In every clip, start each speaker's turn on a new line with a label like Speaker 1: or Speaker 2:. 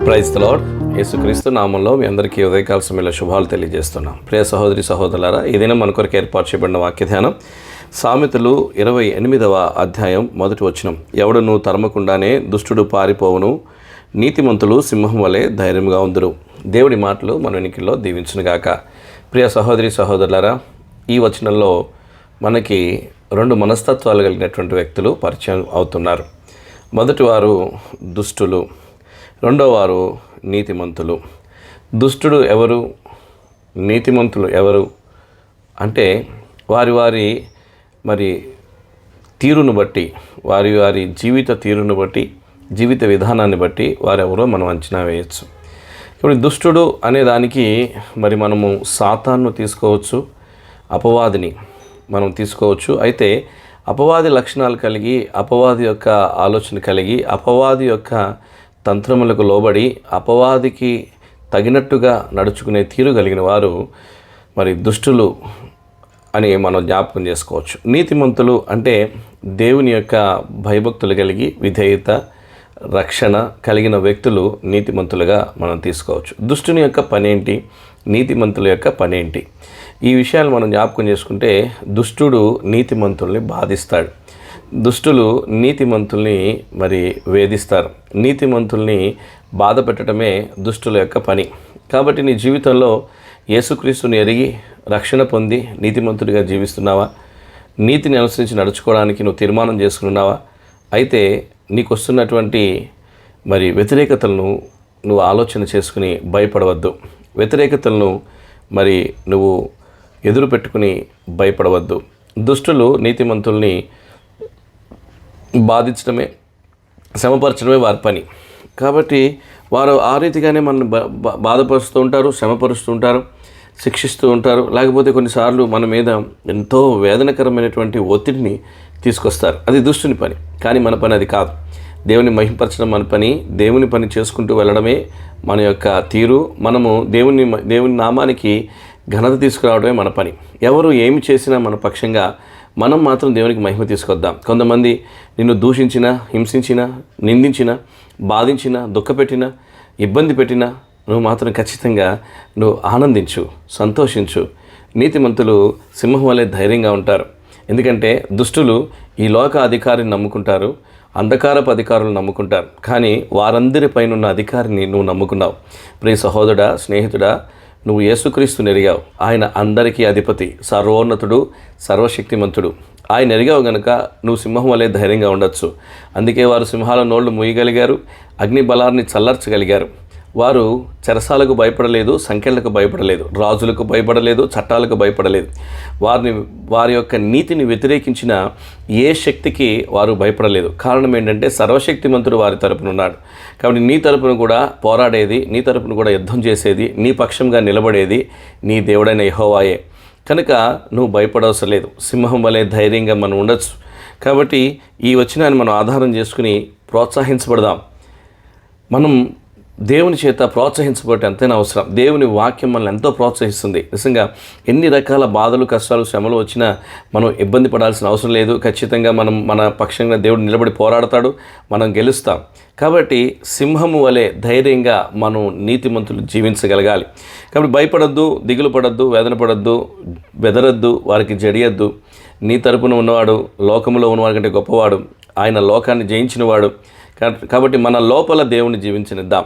Speaker 1: Praise the lord. యేసుక్రీస్తు నామంలో మీ అందరికీ ఉదయకాల సమయంలో శుభాలు తెలియజేస్తున్నాం. ప్రియ సహోదరి సహోదరులారా, ఈ దినం మన కొరకు ఏర్పాటు చేయబడిన వాక్య ధ్యానం సామెతలు 28వ అధ్యాయం 1వ వచనం. ఎవడును తరమకుండానే దుష్టుడు పారిపోవును, నీతిమంతులు సింహం వలె ధైర్యంగా ఉందురు. దేవుడి మాటలు మన వెనుకల్లో దీవించునుగాక. ప్రియ సహోదరి సహోదరులారా, ఈ వచనంలో మనకి రెండు మనస్తత్వాలు కలిగినటువంటి వ్యక్తులు పరిచయం అవుతున్నారు. మొదటి వారు దుష్టులు, రెండో వారు నీతిమంతులు. దుష్టుడు ఎవరు, నీతిమంతులు ఎవరు అంటే వారి తీరును బట్టి, వారి జీవిత తీరును బట్టి, జీవిత విధానాన్ని బట్టి వారెవరో మనం అంచనా వేయచ్చు. ఇప్పుడు దుష్టుడు అనే దానికి మనము సాతాను తీసుకోవచ్చు, అపవాదిని మనం తీసుకోవచ్చు. అయితే అపవాది లక్షణాలు కలిగి, అపవాది యొక్క ఆలోచన కలిగి, అపవాది యొక్క తంత్రములకు లోబడి అపవాదికి తగినట్టుగా నడుచుకునే తీరు కలిగిన వారు దుష్టులు అని మనం జ్ఞాపకం చేసుకోవచ్చు. నీతిమంతులు అంటే దేవుని యొక్క భయభక్తులు కలిగి, విధేయత, రక్షణ కలిగిన వ్యక్తులు నీతిమంతులుగా మనం తీసుకోవచ్చు. దుష్టుని యొక్క పనేంటి, నీతిమంతుల యొక్క పనేంటి, ఈ విషయాలు మనం జ్ఞాపకం చేసుకుంటే దుష్టుడు నీతిమంతుల్ని బాధిస్తాడు. దుష్టులు నీతిమంతుల్ని వేధిస్తారు. నీతిమంతుల్ని బాధ పెట్టడమే దుష్టుల యొక్క పని. కాబట్టి నీ జీవితంలో యేసుక్రీస్తుని ఎరిగి రక్షణ పొంది నీతిమంతుడిగా జీవిస్తున్నావా? నీతిని అనుసరించి నడుచుకోవడానికి నువ్వు తీర్మానం చేసుకున్నావా? అయితే నీకు వస్తున్నటువంటి వ్యతిరేకతలను నువ్వు ఆలోచన చేసుకుని భయపడవద్దు. వ్యతిరేకతలను నువ్వు ఎదురు పెట్టుకుని భయపడవద్దు. దుష్టులు నీతిమంతుల్ని బాధించడమే, శ్రమపరచడమే వారి పని. కాబట్టి వారు ఆ రీతిగానే మనల్ని బాధపరుస్తూ ఉంటారు, శ్రమపరుస్తూ ఉంటారు, శిక్షిస్తూ ఉంటారు. లేకపోతే కొన్నిసార్లు మన మీద ఎంతో వేదనకరమైనటువంటి ఒత్తిడిని తీసుకొస్తారు. అది దుష్టుని పని. కానీ మన పని అది కాదు. దేవుని మహింపరచడం మన పని. దేవుని పని చేసుకుంటూ వెళ్ళడమే మన యొక్క తీరు. మనము దేవుని నామానికి ఘనత తీసుకురావడమే మన పని. ఎవరు ఏమి చేసినా మన పక్షంగా మనం మాత్రం దేవునికి మహిమ తీసుకొద్దాం. కొంతమంది నిన్ను దూషించినా, హింసించినా, నిందించినా, బాధించినా, దుఃఖపెట్టినా, ఇబ్బంది పెట్టినా నువ్వు మాత్రం ఖచ్చితంగా నువ్వు ఆనందించు, సంతోషించు. నీతిమంతులు సింహం వలె ధైర్యంగా ఉంటారు. ఎందుకంటే దుష్టులు ఈ లోక అధికారిని నమ్ముకుంటారు, అంధకారపు అధికారులను నమ్ముకుంటారు. కానీ వారందరిపైన ఉన్న అధికారిని నువ్వు నమ్ముకున్నావు. ప్రియ సహోదరుడా, స్నేహితుడా, నువ్వు యేసుక్రీస్తుని ఎరిగావు. ఆయన అందరికీ అధిపతి, సర్వోన్నతుడు, సర్వశక్తిమంతుడు. ఆయన ఎరిగావు గనుక నువ్వు సింహం వలె ధైర్యంగా ఉండొచ్చు. అందుకే వారు సింహాల నోళ్లు మూయగలిగారు, అగ్ని బలాన్ని చల్లార్చగలిగారు. వారు చెరసాలకు భయపడలేదు, సంఖ్యలకు భయపడలేదు, రాజులకు భయపడలేదు, చట్టాలకు భయపడలేదు. వారి యొక్క నీతిని వ్యతిరేకించిన ఏ శక్తికి వారు భయపడలేదు. కారణం ఏంటంటే సర్వశక్తిమంతుడు వారి తరపున ఉన్నాడు. కాబట్టి నీ తరపున కూడా పోరాడేది, నీ తరపున కూడా యుద్ధం చేసేది, నీ పక్షంగా నిలబడేది నీ దేవుడైన యెహోవాయే. కనుక నువ్వు భయపడవసరం లేదు. సింహం వలె ధైర్యంగా మనం ఉండొచ్చు. కాబట్టి ఈ వచనాన్ని మనం ఆధారం చేసుకుని ప్రోత్సహించబడదాం. మనం దేవుని చేత ప్రోత్సహించబడటం ఎంతైనా అవసరం. దేవుని వాక్యం మనల్ని ఎంతో ప్రోత్సహిస్తుంది. నిజంగా ఎన్ని రకాల బాధలు, కష్టాలు, శ్రమలు వచ్చినా మనం ఇబ్బంది పడాల్సిన అవసరం లేదు. ఖచ్చితంగా మన పక్షంగా దేవుడు నిలబడి పోరాడతాడు, మనం గెలుస్తాం. కాబట్టి సింహము వలె ధైర్యంగా మనం నీతిమంతులు జీవించగలగాలి. కాబట్టి భయపడద్దు, దిగులు పడద్దు, వేదన పడద్దు, బెదరద్దు, వారికి జడియద్దు. నీ తరపున ఉన్నవాడు లోకంలో ఉన్నవాడి కంటే గొప్పవాడు. ఆయన లోకాన్ని జయించినవాడు. కాబట్టి మన లోపల దేవుని జీవించనిద్దాం.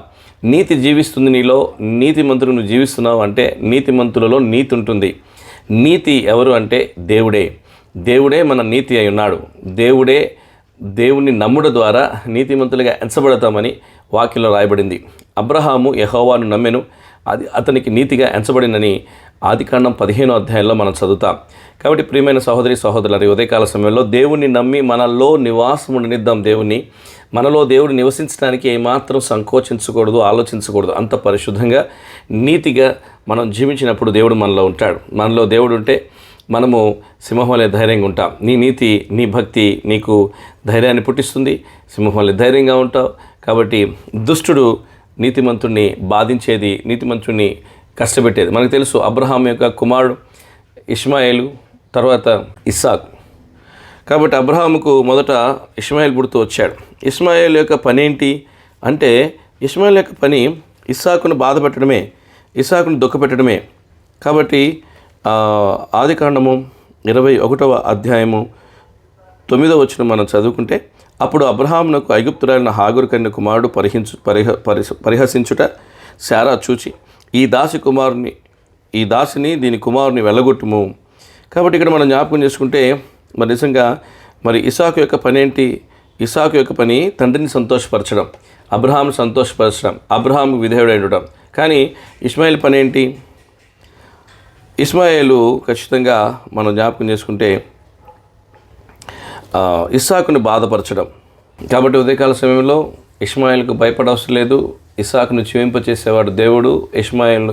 Speaker 1: నీతి జీవిస్తుంది నీలో. నీతిమంతుడు నువ్వు జీవిస్తున్నావు అంటే నీతిమంతులలో నీతి ఉంటుంది. నీతి ఎవరు అంటే దేవుడే మన నీతి అయి ఉన్నాడు. దేవుని నమ్ముడ ద్వారా నీతిమంతులుగా ఎంచబడతామని వాక్యంలో రాయబడింది. అబ్రహాము యెహోవాను నమ్మెను, అది అతనికి నీతిగా ఎంచబడినని ఆదికాండం 15వ అధ్యాయంలో మనం చదువుతాం. కాబట్టి ప్రియమైన సహోదరి సహోదరులారా, ఉదయకాల సమయంలో దేవుణ్ణి నమ్మి మనలో నివాసం ఉండనిద్దాం. మనలో దేవుడు నివసించడానికి ఏమాత్రం సంకోచించకూడదు, ఆలోచించకూడదు. అంత పరిశుద్ధంగా, నీతిగా మనం జీవించినప్పుడు దేవుడు మనలో ఉంటాడు. మనలో దేవుడు ఉంటే మనము సింహం వలె ధైర్యంగా ఉంటాం. నీ నీతి, నీ భక్తి నీకు ధైర్యాన్ని పుట్టిస్తుంది. సింహం వలె ధైర్యంగా ఉంటావు. కాబట్టి దుష్టుడు నీతిమంతుడిని బాధించేది, నీతిమంతుడిని కష్టపెట్టేది. మనకు తెలుసు, అబ్రహాం యొక్క కుమారుడు ఇష్మాయేలు, తర్వాత ఇస్సాకు. కాబట్టి అబ్రహాముకు మొదట ఇష్మాయేల్ పుడుతూ వచ్చాడు. ఇష్మాయేల్ యొక్క పనేంటి అంటే ఇష్మాయేల్ యొక్క పని ఇస్సాకును బాధ పెట్టడమే, ఇస్సాకును దుఃఖపెట్టడమే. కాబట్టి ఆదికాండము 21వ అధ్యాయము 9వ వచనం మనం చదువుకుంటే, అప్పుడు అబ్రహామునకు ఐగుప్తురాలిన హాగరు కన్య కుమారుడు పరిహసించుట శారా చూచి, ఈ దాసిని దీని కుమారుని వెళ్ళగొట్టుము. కాబట్టి ఇక్కడ మనం జ్ఞాపకం చేసుకుంటే మరి నిజంగా మరి ఇస్సాకు యొక్క పని ఏంటి? ఇస్సాకు యొక్క పని తండ్రిని సంతోషపరచడం, అబ్రహాం సంతోషపరచడం, అబ్రహాంకు విధేయుడై ఉండడం. కానీ ఇష్మాయేల్ పని ఏంటి? ఇష్మాయేలు ఖచ్చితంగా మనం జ్ఞాపకం చేసుకుంటే ఇస్సాకుని బాధపరచడం. కాబట్టి ఉదయకాల సమయంలో ఇష్మాయేల్కు భయపడవసరం లేదు. ఇస్సాకును జీవింపచేసేవాడు దేవుడు.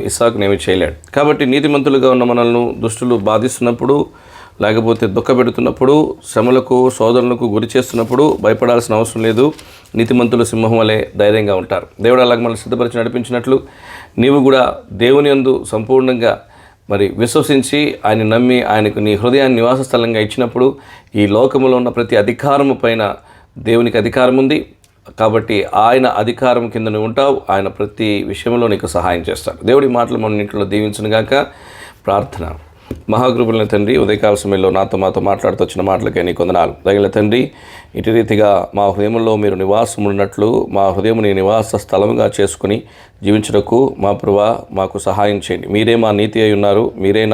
Speaker 1: ఇస్సాకును ఏమీ చేయలేడు. కాబట్టి నీతిమంతులుగా ఉన్న మనల్ని దుష్టులు బాధిస్తున్నప్పుడు, లేకపోతే దుఃఖపెడుతున్నప్పుడు, శ్రమలకు శోధనలకు గురి చేస్తున్నప్పుడు భయపడాల్సిన అవసరం లేదు. నీతిమంతులు సింహం వలె ధైర్యంగా ఉంటారు. దేవుడు అలాగే మనల్ని సిద్ధపరిచి నడిపించినట్లు నీవు కూడా దేవుని యందు సంపూర్ణంగా మరి విశ్వసించి ఆయన నమ్మి ఆయనకు నీ హృదయాన్ని నివాస స్థలంగా ఇచ్చినప్పుడు ఈ లోకములో ఉన్న ప్రతి అధికారము పైన దేవునికి అధికారం ఉంది. కాబట్టి ఆయన అధికారం కింద నువ్వు ఉంటావు. ఆయన ప్రతి విషయంలో నీకు సహాయం చేస్తాడు. దేవుడి మాటలు మన ఇంట్లో దీవించునుగాక. ప్రార్థన. మహాకృపైన తండ్రి, ఉదయకాల సమయంలో మాతో మాట్లాడుతూ వచ్చిన మాటలకే నీ కొందనాలు. తగిన తండ్రి, ఇటు రీతిగా మా హృదయంలో మీరు నివాసం ఉన్నట్లు మా హృదయం నీ నివాస స్థలముగా చేసుకుని జీవించుటకు మా ప్రభువా మాకు సహాయం చేయండి. మీరే మా నీతి అయి ఉన్నారు. మీరే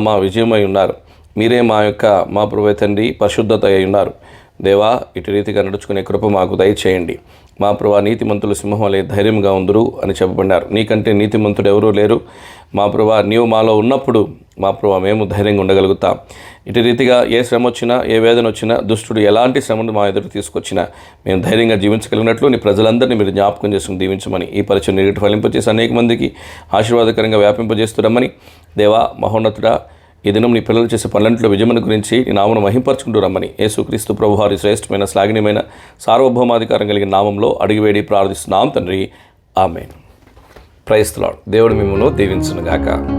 Speaker 1: మా విజయమై ఉన్నారు. మీరే మా ప్రభువే తండ్రి పరిశుద్ధత అయి ఉన్నారు. దేవా, ఇటు రీతిగా నడుచుకునే కృప మాకు దయచేయండి. మా ప్రభువా, నీతిమంతులు సింహం వలె ధైర్యంగా ఉందురు అని చెప్పబడినారు. నీకంటే నీతిమంతుడు ఎవరూ లేరు. మా ప్రభువా, నీవు మాలో ఉన్నప్పుడు మా ప్రభువా మేము ధైర్యంగా ఉండగలుగుతాం. ఇటు రీతిగా ఏ శ్రమ వచ్చినా, ఏ వేదన వచ్చినా, దుష్టుడు ఎలాంటి శ్రమను మా ఎదురు తీసుకొచ్చినా మేము ధైర్యంగా జీవించగలిగినట్లు నీ ప్రజలందరినీ మీరు జ్ఞాపకం చేసుకుని దీవించమని, ఈ పరిచయం నీటి ఫలింపజేసి అనేక మందికి ఆశీర్వాదకరంగా వ్యాపింపజేస్తురమ్మని, దేవా మహోన్నతుడా, ఈ దినం నీ పిల్లలు చేసే పనులంట్లో విజయమును గురించి నీ నామను మహింపరచుకుంటూ రమ్మని యేసుక్రీస్తు ప్రభువారి శ్రేష్టమైన శ్లాఘనీయమైన సార్వభౌమాధికారం కలిగిన నామంలో అడిగివేడి ప్రార్థిస్తున్నాం తండ్రి. ఆమేన్. Praise the lord. దేవుడు మిమ్మల్ని దీవించునుగాక.